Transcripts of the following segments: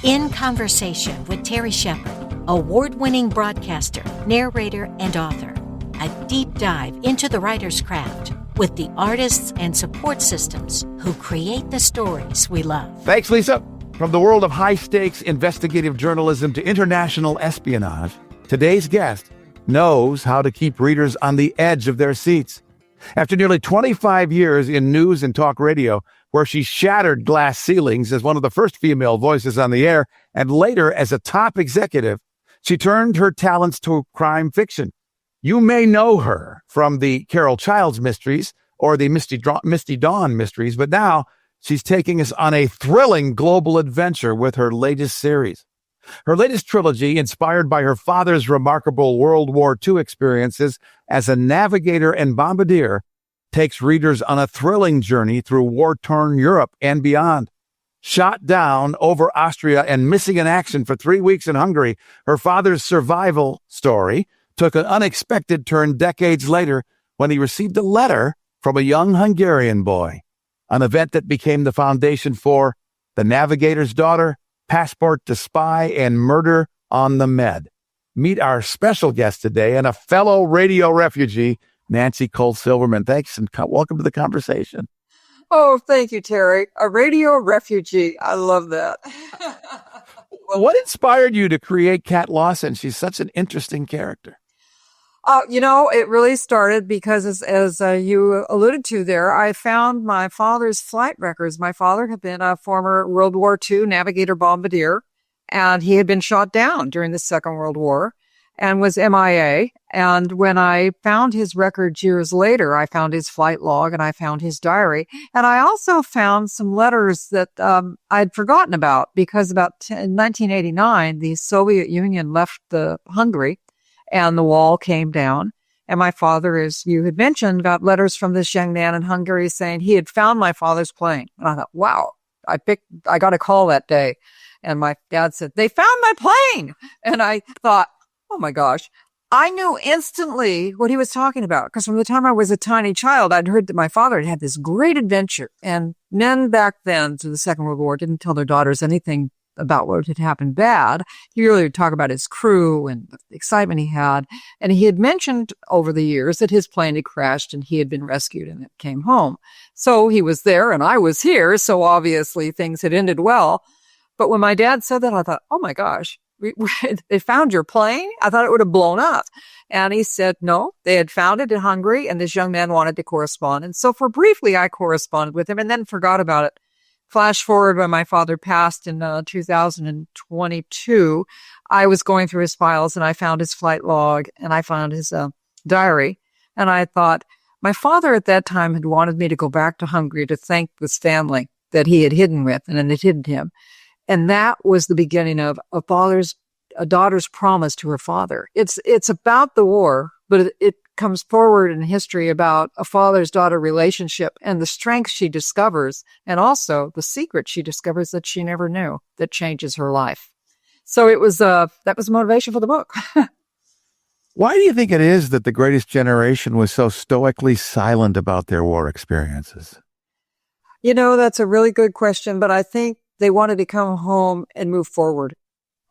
In Conversation with Terry Shepard, award-winning broadcaster, narrator, and author. A deep dive into the writer's craft with the artists and support systems who create the stories we love. Thanks, Lisa. From the world of high-stakes investigative journalism to international espionage, today's guest knows how to keep readers on the edge of their seats. After nearly 25 years in news and talk radio, where she shattered glass ceilings as one of the first female voices on the air, and later as a top executive, she turned her talents to crime fiction. You may know her from the Carol Childs Mysteries or the Misty Dawn Mysteries, but now she's taking us on a thrilling global adventure with her latest series. Her latest trilogy, inspired by her father's remarkable World War II experiences as a navigator and bombardier, takes readers on a thrilling journey through war-torn Europe and beyond. Shot down over Austria and missing in action for 3 weeks in Hungary, her father's survival story took an unexpected turn decades later when he received a letter from a young Hungarian boy, an event that became the foundation for The Navigator's Daughter, Passport to Spy, and Murder on the Med. Meet our special guest today and a fellow radio refugee, Nancy Cole Silverman. Thanks and welcome to the conversation. Oh, thank you, Terry. A radio refugee. I love that. Well, what inspired you to create Kat Lawson? She's such an interesting character. It really started because, as you alluded to there, I found my father's flight records. My father had been a former World War II navigator bombardier, and he had been shot down during the Second World War and was MIA. And when I found his records years later, I found his flight log and I found his diary. And I also found some letters that I'd forgotten about because in 1989, the Soviet Union left Hungary and the wall came down. And my father, as you had mentioned, got letters from this young man in Hungary saying he had found my father's plane. And I thought, wow, I got a call that day. And my dad said, they found my plane. And I thought, oh my gosh, I knew instantly what he was talking about because from the time I was a tiny child, I'd heard that my father had had this great adventure. And men back then through the Second World War didn't tell their daughters anything about what had happened bad. He really would talk about his crew and the excitement he had. And he had mentioned over the years that his plane had crashed and he had been rescued and it came home. So he was there and I was here. So obviously things had ended well. But when my dad said that, I thought, oh my gosh, they found your plane? I thought it would have blown up. And he said, no, they had found it in Hungary and this young man wanted to correspond. And so for briefly, I corresponded with him and then forgot about it. Flash forward when my father passed in 2022, I was going through his files and I found his flight log and I found his diary. And I thought, my father at that time had wanted me to go back to Hungary to thank this family that he had hidden with and it hidden him. And that was the beginning of a daughter's promise to her father. It's about the war, but it comes forward in history about a father's-daughter relationship and the strength she discovers, and also the secret she discovers that she never knew that changes her life. So that was the motivation for the book. Why do you think it is that the greatest generation was so stoically silent about their war experiences? That's a really good question, but I think they wanted to come home and move forward.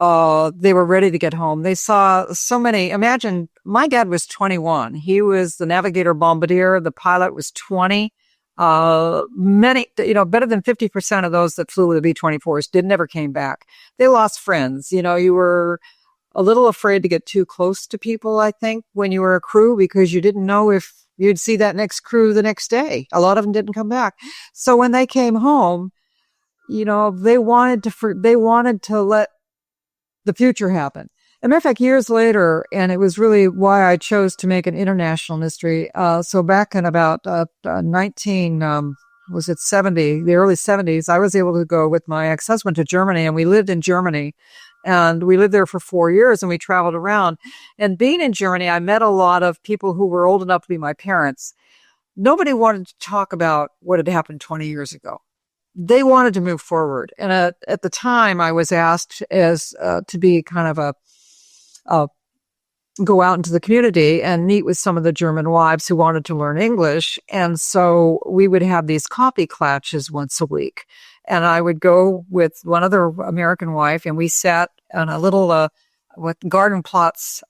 They were ready to get home. They saw so many. Imagine, my dad was 21. He was the navigator bombardier. The pilot was 20. Many, better than 50% of those that flew with the B-24s never came back. They lost friends. You were a little afraid to get too close to people, I think, when you were a crew, because you didn't know if you'd see that next crew the next day. A lot of them didn't come back. So when they came home, they wanted to let the future happen. As a matter of fact, years later, and it was really why I chose to make an international mystery. So back in about 70, the early 70s, I was able to go with my ex-husband to Germany, and we lived in Germany. And we lived there for 4 years, and we traveled around. And being in Germany, I met a lot of people who were old enough to be my parents. Nobody wanted to talk about what had happened 20 years ago. They wanted to move forward. And at the time, I was asked to be kind of go out into the community and meet with some of the German wives who wanted to learn English. And so we would have these coffee classes once a week. And I would go with one other American wife, and we sat on a little with garden plots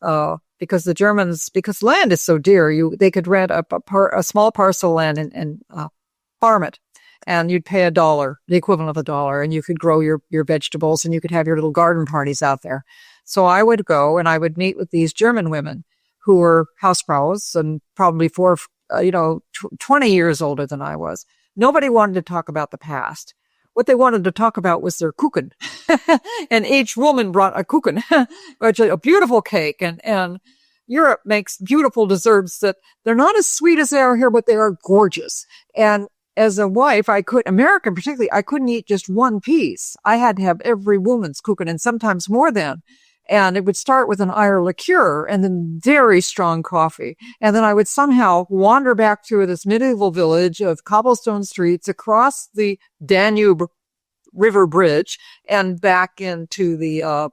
because the Germans, because land is so dear, they could rent a small parcel of land and farm it. And you'd pay $1, the equivalent of $1, and you could grow your vegetables, and you could have your little garden parties out there. So I would go and I would meet with these German women who were Hausfraus and probably 20 years older than I was. Nobody wanted to talk about the past. What they wanted to talk about was their Kuchen. And each woman brought a Kuchen, which is a beautiful cake. And Europe makes beautiful desserts that they're not as sweet as they are here, but they are gorgeous. And as a wife, American particularly, I couldn't eat just one piece. I had to have every woman's Kuchen, and sometimes more than. And it would start with an Eyre liqueur and then very strong coffee. And then I would somehow wander back through this medieval village of cobblestone streets across the Danube River Bridge and back into the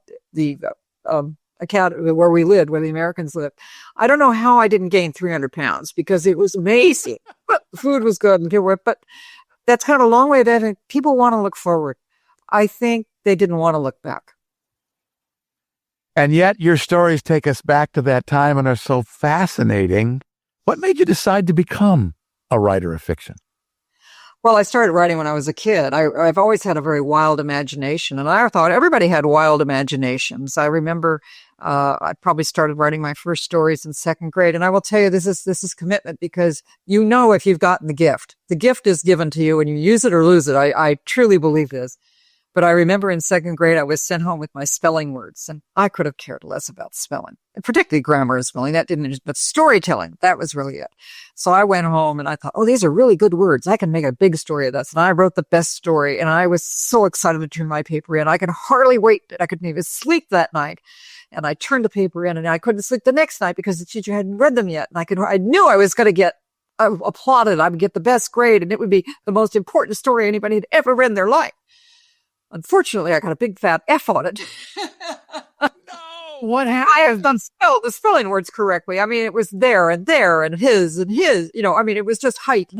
academy where we lived, where the Americans lived. I don't know how I didn't gain 300 pounds because it was amazing. But the food was good and people were, but that's kind of a long way that people want to look forward. I think they didn't want to look back. And yet your stories take us back to that time and are so fascinating. What made you decide to become a writer of fiction? Well, I started writing when I was a kid. I've always had a very wild imagination, and I thought everybody had wild imaginations. I remember I probably started writing my first stories in second grade, and I will tell you this is commitment, because you know if you've gotten the gift. The gift is given to you, and you use it or lose it. I truly believe this. But I remember in second grade, I was sent home with my spelling words, and I could have cared less about spelling, and particularly grammar and spelling. But storytelling, that was really it. So I went home and I thought, oh, these are really good words. I can make a big story of this. And I wrote the best story, and I was so excited to turn my paper in. I could hardly wait. I couldn't even sleep that night. And I turned the paper in, and I couldn't sleep the next night because the teacher hadn't read them yet. And I knew I was going to get applauded. I would get the best grade, and it would be the most important story anybody had ever read in their life. Unfortunately, I got a big fat F on it. No, what happened? I have done the spelling words correctly. I mean, it was there and his, it was just height.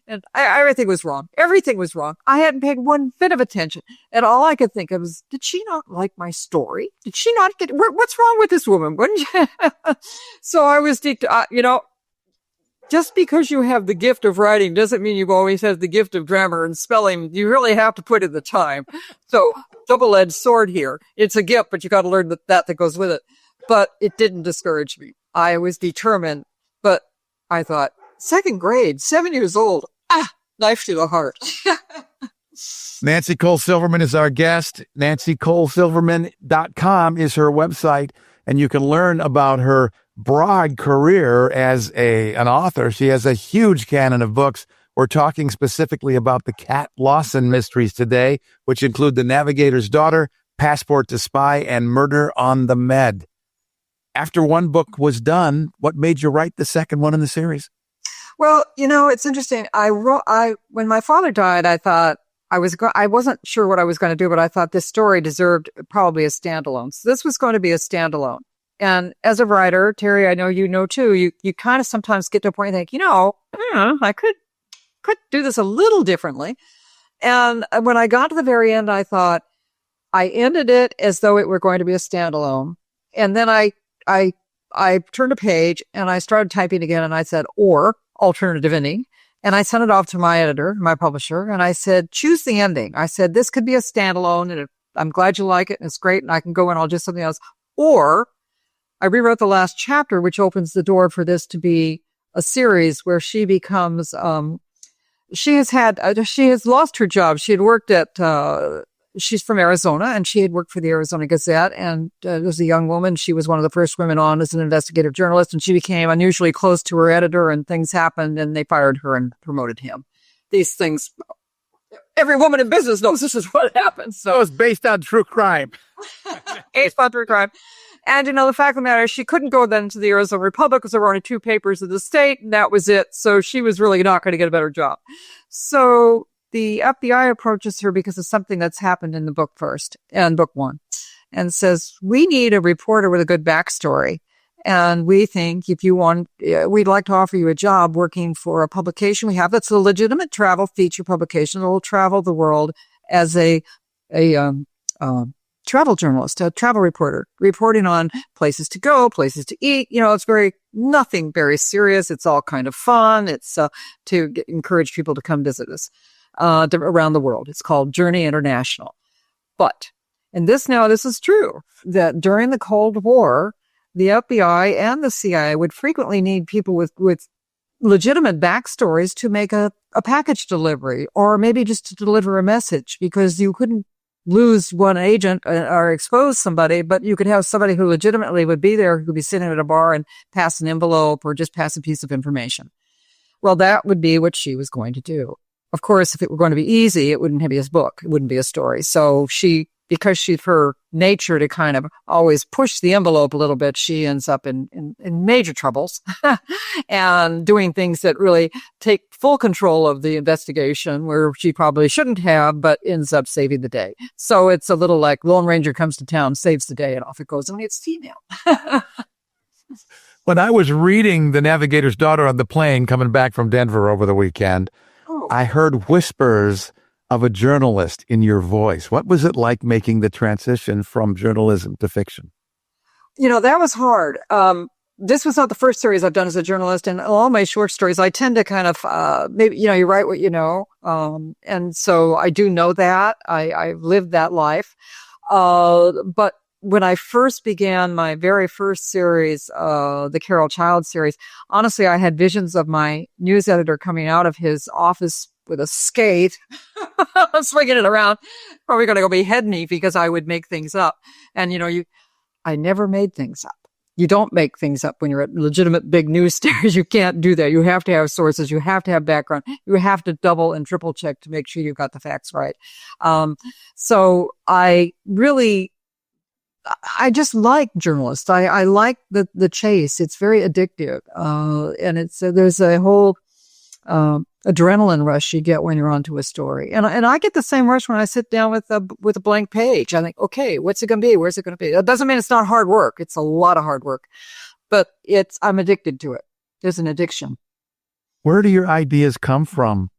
And everything was wrong. Everything was wrong. I hadn't paid one bit of attention. And all I could think of was, did she not like my story? Did she not what's wrong with this woman? So I was, just because you have the gift of writing doesn't mean you've always had the gift of grammar and spelling. You really have to put in the time. So double-edged sword here. It's a gift, but you got to learn that goes with it. But it didn't discourage me. I was determined, but I thought, second grade, 7 years old, knife to the heart. Nancy Cole Silverman is our guest. NancyColeSilverman.com is her website, and you can learn about her broad career as an author. She has a huge canon of books. We're talking specifically about the Kat Lawson Mysteries today, which include The Navigator's Daughter, Passport to Spy, and Murder on the Med. After one book was done, what made you write the second one in the series? Well, it's interesting. When my father died, I thought I wasn't sure what I was going to do, but I thought this story deserved probably a standalone. So this was going to be a standalone. And as a writer, Terry, I know you know too, you kind of sometimes get to a point and think, I could do this a little differently. And when I got to the very end, I thought I ended it as though it were going to be a standalone. And then I turned a page and I started typing again, and I said, or alternative ending. And I sent it off to my editor, my publisher, and I said, choose the ending. I said, this could be a standalone, and I'm glad you like it, and it's great, and I can go and I'll do something else. Or I rewrote the last chapter, which opens the door for this to be a series where she becomes, she has lost her job. She had worked at, she's from Arizona, and she had worked for the Arizona Gazette, and was a young woman. She was one of the first women on as an investigative journalist, and she became unusually close to her editor, and things happened, and they fired her and promoted him. These things, every woman in business knows this is what happens. So it's based on true crime. Based on true crime. And, the fact of the matter is she couldn't go then to the Arizona Republic because there were only 2 papers in the state, and that was it. So she was really not going to get a better job. So the FBI approaches her because of something that's happened in the book first, in book 1, and says, we need a reporter with a good backstory. And we think if you want, we'd like to offer you a job working for a publication we have that's a legitimate travel feature publication that will travel the world as a travel journalist, a travel reporter, reporting on places to go, places to eat. It's nothing very serious. It's all kind of fun. It's to encourage people to come visit us around the world. It's called Journey International. But, and this is true, that during the Cold War, the FBI and the CIA would frequently need people with legitimate backstories to make a package delivery, or maybe just to deliver a message, because you couldn't lose one agent or expose somebody, but you could have somebody who legitimately would be there, who could be sitting at a bar and pass an envelope or just pass a piece of information. Well, that would be what she was going to do. Of course, if it were going to be easy, it wouldn't be a book. It wouldn't be a story. So because she's her nature to kind of always push the envelope a little bit, she ends up in major troubles and doing things that really take full control of the investigation, where she probably shouldn't have, but ends up saving the day. So it's a little like Lone Ranger comes to town, saves the day, and off it goes. Only it's female. When I was reading The Navigator's Daughter on the plane coming back from Denver over the weekend, I heard whispers of a journalist in your voice. What was it like making the transition from journalism to fiction? That was hard. This was not the first series I've done as a journalist, and all my short stories, I tend to kind of, maybe, you write what you know. And so I do know that. I've lived that life. But when I first began my very first series, the Carol Child series, honestly, I had visions of my news editor coming out of his office with a skate, swinging it around, probably going to go behead me because I would make things up. And, I never made things up. You don't make things up when you're at legitimate big news stations. You can't do that. You have to have sources. You have to have background. You have to double and triple check to make sure you've got the facts right. So I just like journalists. I like the chase. It's very addictive. And there's a whole, adrenaline rush you get when you're onto a story. And I get the same rush when I sit down with a blank page. I think, okay, what's it going to be? Where's it going to be? That doesn't mean it's not hard work. It's a lot of hard work, but I'm addicted to it. There's an addiction. Where do your ideas come from?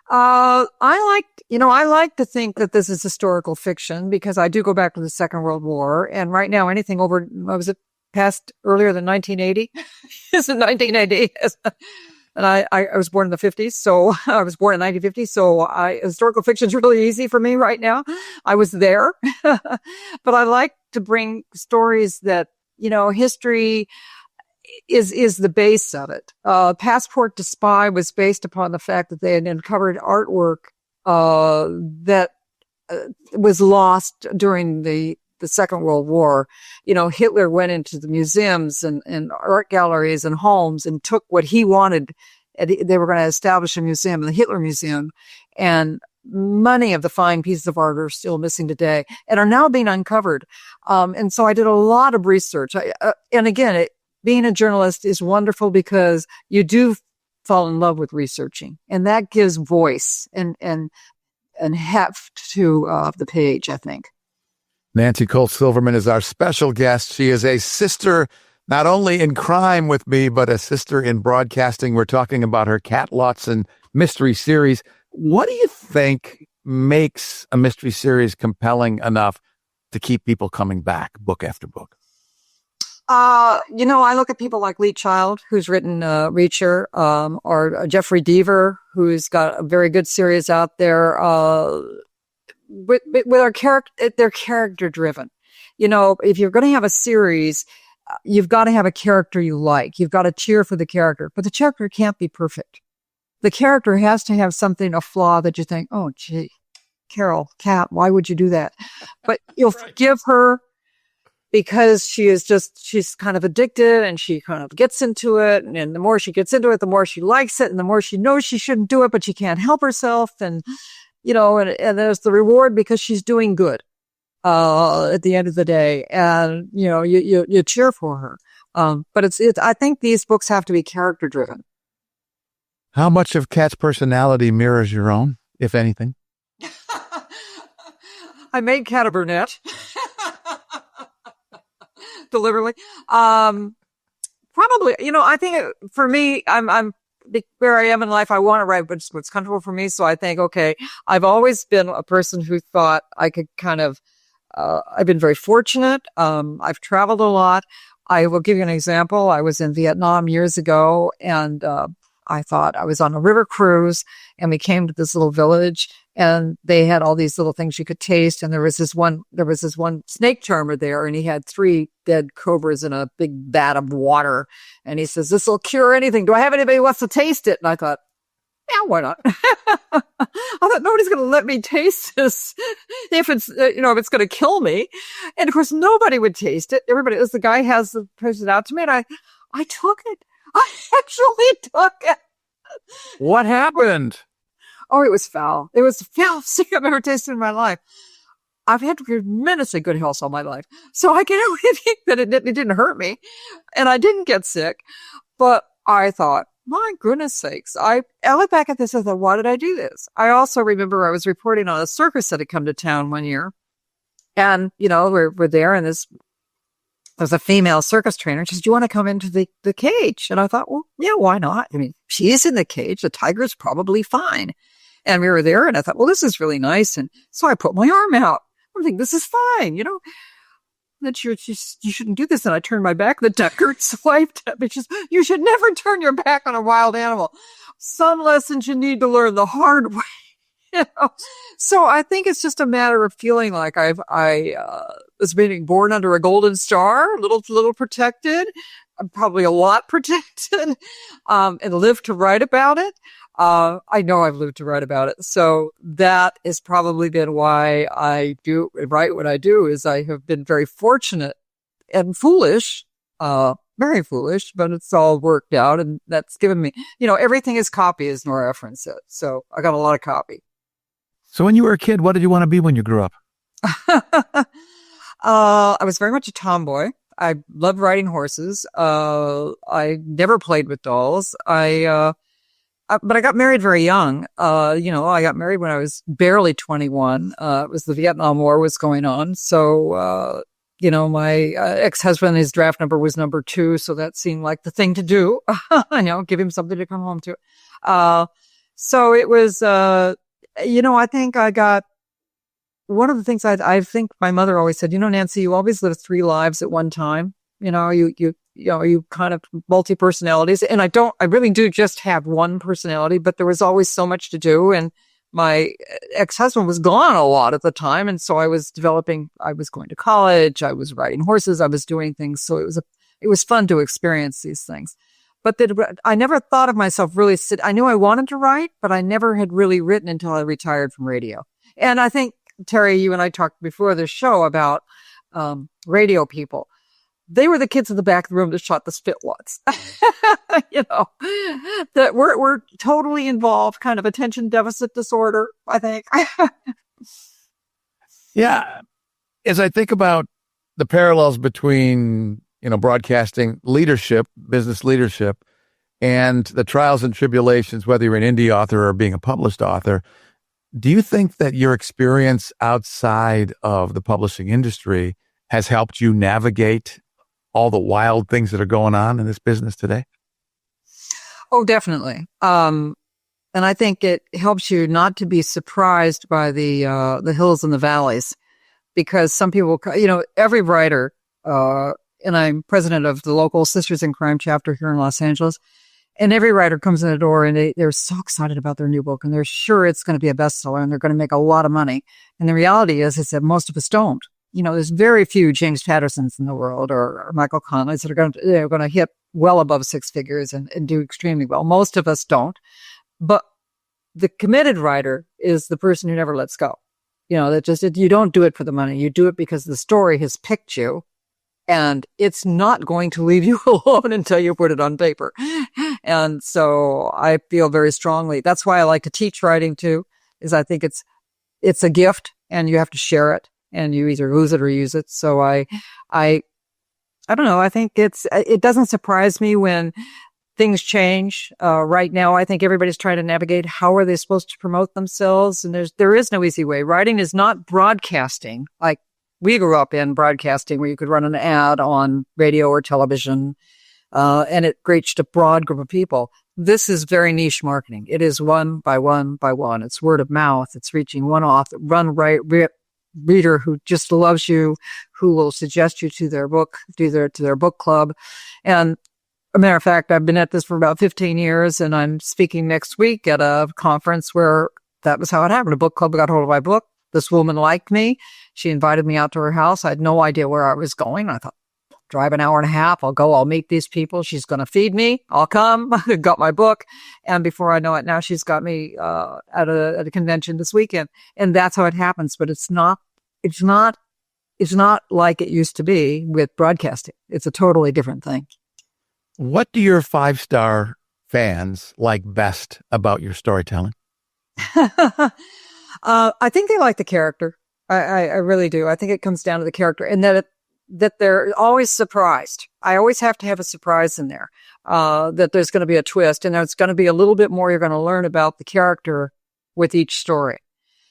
I like to think that this is historical fiction, because I do go back to the Second World War. And right now, anything over, what was it, past earlier than 1980? Is it 1980? And I was born in the 50s, so I was born in 1950. So historical fiction is really easy for me right now. I was there, but I like to bring stories that, history is the base of it. Passport to Spy was based upon the fact that they had uncovered artwork that was lost during the Second World War. Hitler went into the museums and art galleries and homes and took what he wanted. They were going to establish a museum, the Hitler Museum, and many of the fine pieces of art are still missing today and are now being uncovered. And so I did a lot of research. And again, being a journalist is wonderful because you do fall in love with researching, and that gives voice and heft to the page, I think. Nancy Cole Silverman is our special guest. She is a sister, not only in crime with me, but a sister in broadcasting. We're talking about her Kat Lawson Mystery series. What do you think makes a mystery series compelling enough to keep people coming back book after book? I look at people like Lee Child, who's written Reacher, or Jeffrey Deaver, who's got a very good series out there. With our character, they're character driven. If you're going to have a series, you've got to have a character you like. You've got to cheer for the character, but the character can't be perfect. The character has to have a flaw that you think, oh, gee, Kat, why would you do that? But you'll forgive her because she's kind of addicted and she kind of gets into it. And the more she gets into it, the more she likes it. And the more she knows she shouldn't do it, but she can't help herself. And, and there's the reward because she's doing good, at the end of the day. And, you cheer for her. But I think these books have to be character driven. How much of Kat's personality mirrors your own, if anything? I made Kat a brunette. deliberately. Probably, I think for me, I'm where I am in life. I want to write what's comfortable for me. So I think, okay, I've always been a person who thought I could kind of, I've been very fortunate. I've traveled a lot. I will give you an example. I was in Vietnam years ago, and I thought I was on a river cruise, and we came to this little village, and they had all these little things you could taste. And there was this one snake charmer there, and he had 3 dead cobras in a big vat of water. And he says, "This will cure anything. Do I have anybody who wants to taste it?" And I thought, yeah, why not? I thought nobody's going to let me taste this if it's, if it's going to kill me. And of course, nobody would taste it. Everybody, as the guy pushed it out to me, and I took it. I actually took it. What happened? Oh, it was foul. It was the foulest thing I've ever tasted in my life. I've had tremendously good health all my life. So I can only think that it didn't hurt me, and I didn't get sick. But I thought, my goodness sakes. I look back at this and thought, why did I do this? I also remember I was reporting on a circus that had come to town one year. And, we're there, and there's a female circus trainer. She says, "Do you want to come into the cage?" And I thought, well, yeah, why not? I mean, she is in the cage. The tiger's probably fine. And we were there, and I thought, well, this is really nice. And so I put my arm out. I'm thinking, this is fine, that you shouldn't do this. And I turned my back. The ducker swiped at me. She says, "You should never turn your back on a wild animal. Some lessons you need to learn the hard way." So I think it's just a matter of feeling like I was being born under a golden star, little protected, probably a lot protected, and lived to write about it. I know I've lived to write about it. So that has probably been why I do write what I do. Is I have been very fortunate and foolish, very foolish, but it's all worked out. And that's given me, everything is copy, as Nora Ephron said. So I got a lot of copy. So when you were a kid, what did you want to be when you grew up? I was very much a tomboy. I loved riding horses. I never played with dolls. But I got married very young. I got married when I was barely 21. It was the Vietnam War was going on. So, my ex-husband, his draft number was number 2. So that seemed like the thing to do. Give him something to come home to. So it was, I think I got one of the things I think my mother always said, "Nancy, you always live 3 lives at one time. You kind of multi-personalities." And I really do just have one personality, but there was always so much to do. And my ex-husband was gone a lot at the time. And so I was going to college. I was riding horses. I was doing things. So it was fun to experience these things. But I never thought of myself really I knew I wanted to write, but I never had really written until I retired from radio. And I think, Terry, you and I talked before the show about radio people. They were the kids in the back of the room that shot the spitwads. That we're totally involved, kind of attention deficit disorder, I think. Yeah. As I think about the parallels between, broadcasting leadership, business leadership, and the trials and tribulations, whether you're an indie author or being a published author, do you think that your experience outside of the publishing industry has helped you navigate all the wild things that are going on in this business today? Oh, definitely. And I think it helps you not to be surprised by the hills and the valleys, because some people, every writer, and I'm president of the local Sisters in Crime chapter here in Los Angeles. And every writer comes in the door and they're so excited about their new book, and they're sure it's going to be a bestseller and they're going to make a lot of money. And the reality is that most of us don't. There's very few James Pattersons in the world or Michael Conleys that are going to hit well above 6 figures and do extremely well. Most of us don't. But the committed writer is the person who never lets go. You don't do it for the money. You do it because the story has picked you. And it's not going to leave you alone until you put it on paper. And so I feel very strongly. That's why I like to teach writing too, is I think it's a gift and you have to share it, and you either lose it or use it. So I don't know. I think it doesn't surprise me when things change. Right now, I think everybody's trying to navigate how are they supposed to promote themselves. And there is no easy way. Writing is not broadcasting like we grew up in broadcasting, where you could run an ad on radio or television, and it reached a broad group of people. This is very niche marketing. It is one by one by one. It's word of mouth. It's reaching one reader who just loves you, who will suggest you to their book, to their book club. And a matter of fact, I've been at this for about 15 years, and I'm speaking next week at a conference where that was how it happened. A book club got hold of my book. This woman liked me. She invited me out to her house. I had no idea where I was going. I thought, drive an hour and a half. I'll go. I'll meet these people. She's going to feed me. I'll come. Got my book. And before I know it, now she's got me at a convention this weekend. And that's how it happens. But it's not like it used to be with broadcasting. It's a totally different thing. What do your 5-star fans like best about your storytelling? I think they like the character. I really do. I think it comes down to the character, and that they're always surprised. I always have to have a surprise in there, that there's going to be a twist, and there's going to be a little bit more you're going to learn about the character with each story.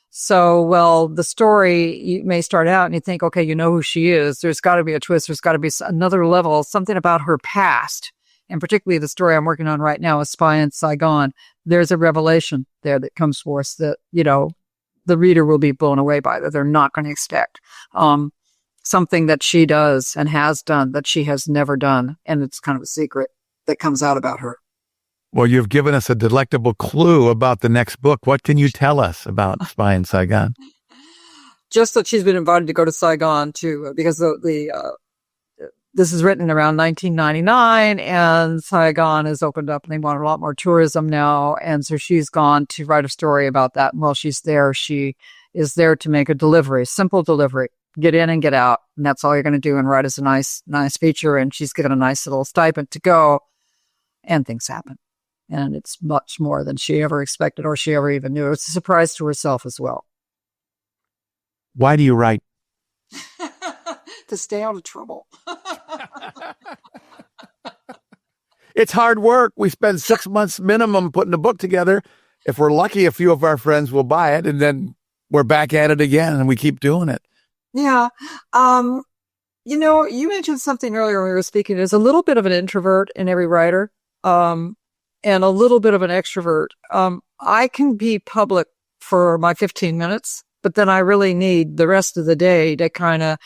So, well, the story, you may start out and you think, okay, you know who she is. There's got to be a twist. There's got to be another level, something about her past. And particularly the story I'm working on right now, A Spy in Saigon. There's a revelation there that comes forth that, the reader will be blown away by, that they're not going to expect. Something that she does and has done that she has never done. And it's kind of a secret that comes out about her. Well, you've given us a delectable clue about the next book. What can you tell us about Spy in Saigon? Just that she's been invited to go to Saigon because this is written around 1999, and Saigon has opened up and they want a lot more tourism now. And so she's gone to write a story about that. And while she's there, she is there to make a delivery, simple delivery, get in and get out. And that's all you're going to do and write as a nice feature. And she's given a nice little stipend to go, and things happen. And it's much more than she ever expected or she ever even knew. It's a surprise to herself as well. Why do you write? To stay out of trouble. It's hard work. We spend 6 months minimum putting a book together. If we're lucky, a few of our friends will buy it, and then we're back at it again, and we keep doing it. Yeah. You mentioned something earlier when we were speaking. There's a little bit of an introvert in every writer, and a little bit of an extrovert. I can be public for my 15 minutes, but then I really need the rest of the day to kind of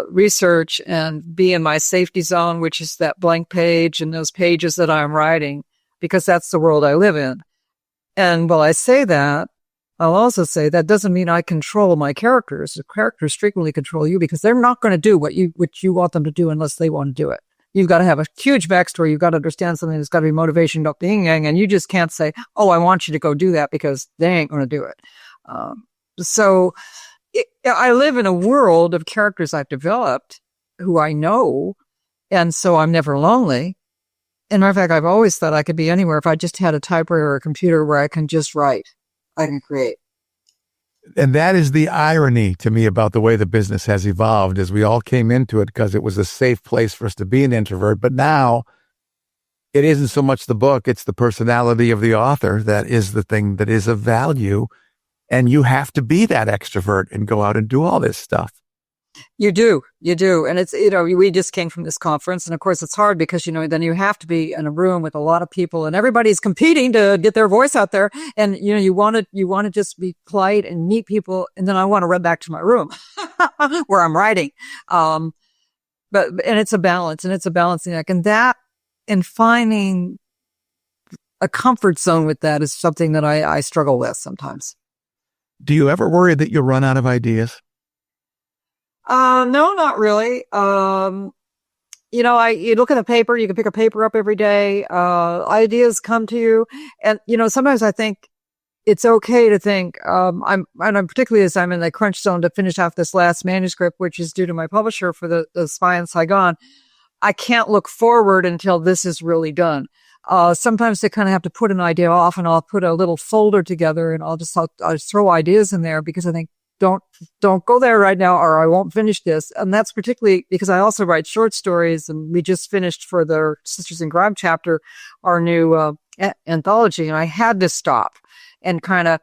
research and be in my safety zone, which is that blank page and those pages that I'm writing, because that's the world I live in. And while I say that, I'll also say that doesn't mean I control my characters. The characters frequently control you, because they're not going to do what you want them to do unless they want to do it. You've got to have a huge backstory. You've got to understand something. There's got to be motivation, and you just can't say, "Oh, I want you to go do that," because they ain't going to do it. I live in a world of characters I've developed who I know, and so I'm never lonely. And matter of fact, I've always thought I could be anywhere if I just had a typewriter or a computer where I can just write. I can create. And that is the irony to me about the way the business has evolved, is we all came into it because it was a safe place for us to be an introvert. But now it isn't so much the book, it's the personality of the author that is the thing that is of value. And you have to be that extrovert and go out and do all this stuff. You do. And it's, we just came from this conference, and of course it's hard because, then you have to be in a room with a lot of people and everybody's competing to get their voice out there. And, you want to just be polite and meet people. And then I want to run back to my room where I'm writing. And it's a balance, and it's a balancing act, and finding a comfort zone with that is something that I struggle with sometimes. Do you ever worry that you'll run out of ideas? No, not really. You look at a paper, you can pick a paper up every day. Ideas come to you. And, sometimes I think it's okay to think, I'm particularly as I'm in the crunch zone to finish off this last manuscript, which is due to my publisher for the Spy in Saigon. I can't look forward until this is really done. Sometimes they kind of have to put an idea off, and I'll put a little folder together, and I'll just throw ideas in there, because I think, don't go there right now, or I won't finish this. And that's particularly because I also write short stories, and we just finished for the Sisters in Crime chapter, our new anthology. And I had to stop and kind of,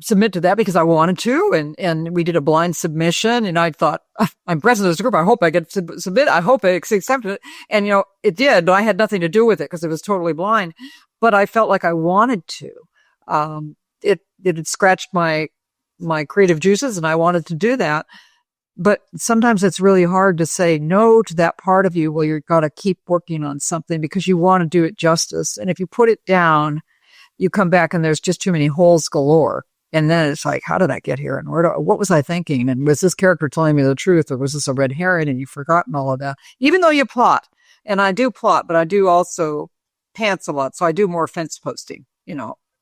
submit to that because I wanted to. And we did a blind submission, and I thought, I'm president of this group. I hope I get to submit. I hope it's accepted. And, it did, but I had nothing to do with it because it was totally blind. But I felt like I wanted to. It had scratched my creative juices, and I wanted to do that. But sometimes it's really hard to say no to that part of you where you've got to keep working on something because you want to do it justice. And if you put it down, you come back and there's just too many holes galore. And then it's like, how did I get here? And what was I thinking? And was this character telling me the truth, or was this a red herring and you've forgotten all of that? Even though you plot, and I do plot, but I do also pants a lot. So I do more fence posting,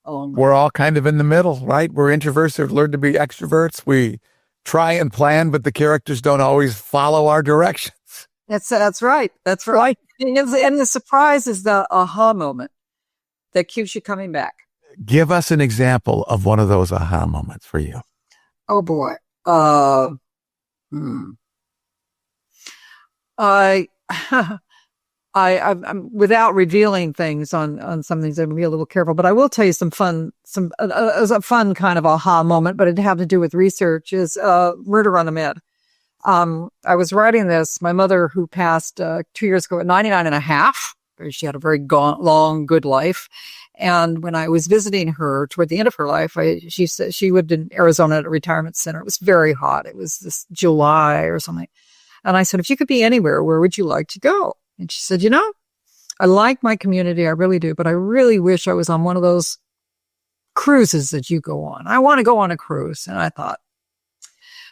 along We're all kind of in the middle, right? We're introverts who've learned to be extroverts. We try and plan, but the characters don't always follow our directions. That's right. That's right. And the surprise is the aha moment that keeps you coming back. Give us an example of one of those aha moments for you. Oh boy. I'm without revealing things on some things, I'm gonna be a little careful, but I will tell you some fun, as a fun kind of aha moment, but it had to do with research is, Murder on the Med. I was writing this, my mother who passed, 2 years ago at 99 and a half, she had a very long, good life. And when I was visiting her toward the end of her life, she said she lived in Arizona at a retirement center. It was very hot. It was this July or something. And I said, if you could be anywhere, where would you like to go? And she said, I like my community. I really do. But I really wish I was on one of those cruises that you go on. I want to go on a cruise. And I thought,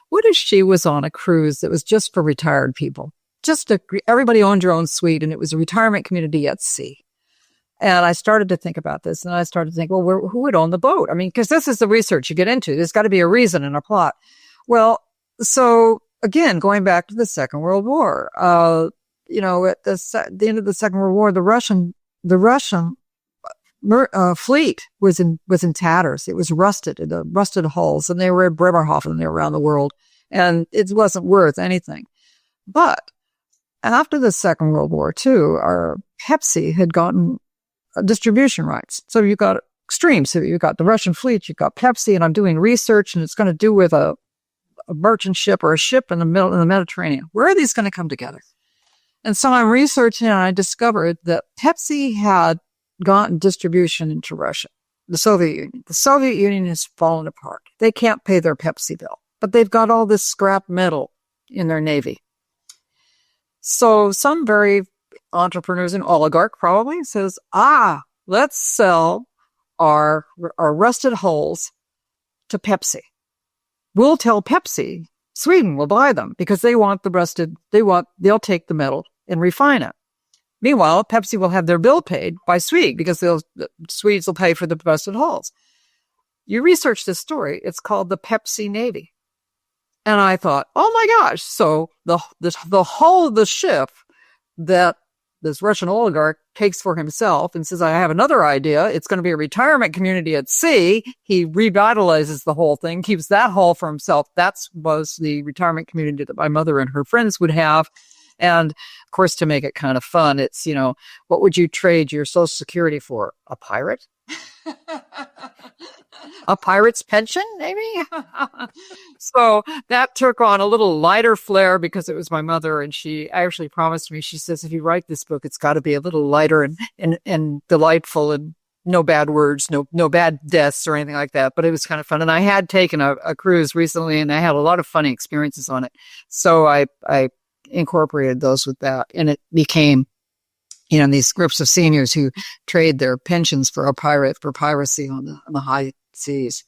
what if she was on a cruise that was just for retired people? Everybody owned your own suite, and it was a retirement community at sea. And I started to think about this, and I started to think, well, who would own the boat? I mean, because this is the research you get into. There's got to be a reason and a plot. Well, so again, going back to the Second World War, at the end of the Second World War, the Russian fleet was in tatters. It was rusted, the rusted hulls, and they were at Bremerhaven. They were around the world, and it wasn't worth anything. But after the Second World War, too, our Pepsi had gotten distribution rights. So you got extremes. So you got the Russian fleet, you got Pepsi, and I'm doing research, and it's going to do with a merchant ship or a ship in the Mediterranean. Where are these going to come together? And so I'm researching, and I discovered that Pepsi had gotten distribution into Russia, the Soviet Union. The Soviet Union has fallen apart. They can't pay their Pepsi bill, but they've got all this scrap metal in their navy. So some very entrepreneurs and oligarch probably says, let's sell our rusted hulls to Pepsi. We'll tell Pepsi, Sweden will buy them because they want the rusted, they'll take the metal and refine it. Meanwhile, Pepsi will have their bill paid by Sweden because the Swedes will pay for the rusted hulls. You research this story, it's called the Pepsi Navy. And I thought, oh my gosh, so the hull of the ship that this Russian oligarch takes for himself and says, I have another idea. It's going to be a retirement community at sea. He revitalizes the whole thing, keeps that hull for himself. That was the retirement community that my mother and her friends would have. And of course, to make it kind of fun, it's, what would you trade your Social Security for? A pirate? A pirate's pension, maybe? So that took on a little lighter flair because it was my mother, and she actually promised me, she says, if you write this book, it's got to be a little lighter and delightful and no bad words, no bad deaths or anything like that. But it was kind of fun. And I had taken a cruise recently, and I had a lot of funny experiences on it. So I incorporated those with that, and it became these groups of seniors who trade their pensions for piracy on the high seas.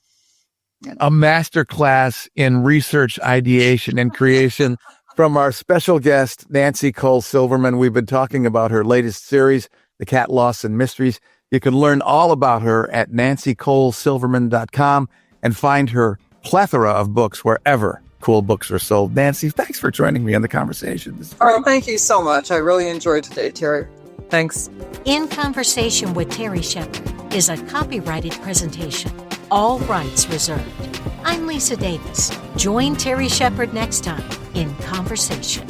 A master class in research, ideation, and creation from our special guest, Nancy Cole Silverman. We've been talking about her latest series, The Kat Lawson Mysteries. You can learn all about her at nancycolesilverman.com and find her plethora of books wherever cool books are sold. Nancy, thanks for joining me on the conversation. Oh, thank you so much. I really enjoyed today, Terry. Thanks. In Conversation with Terry Shepard is a copyrighted presentation. All rights reserved. I'm Lisa Davis. Join Terry Shepard next time in Conversation.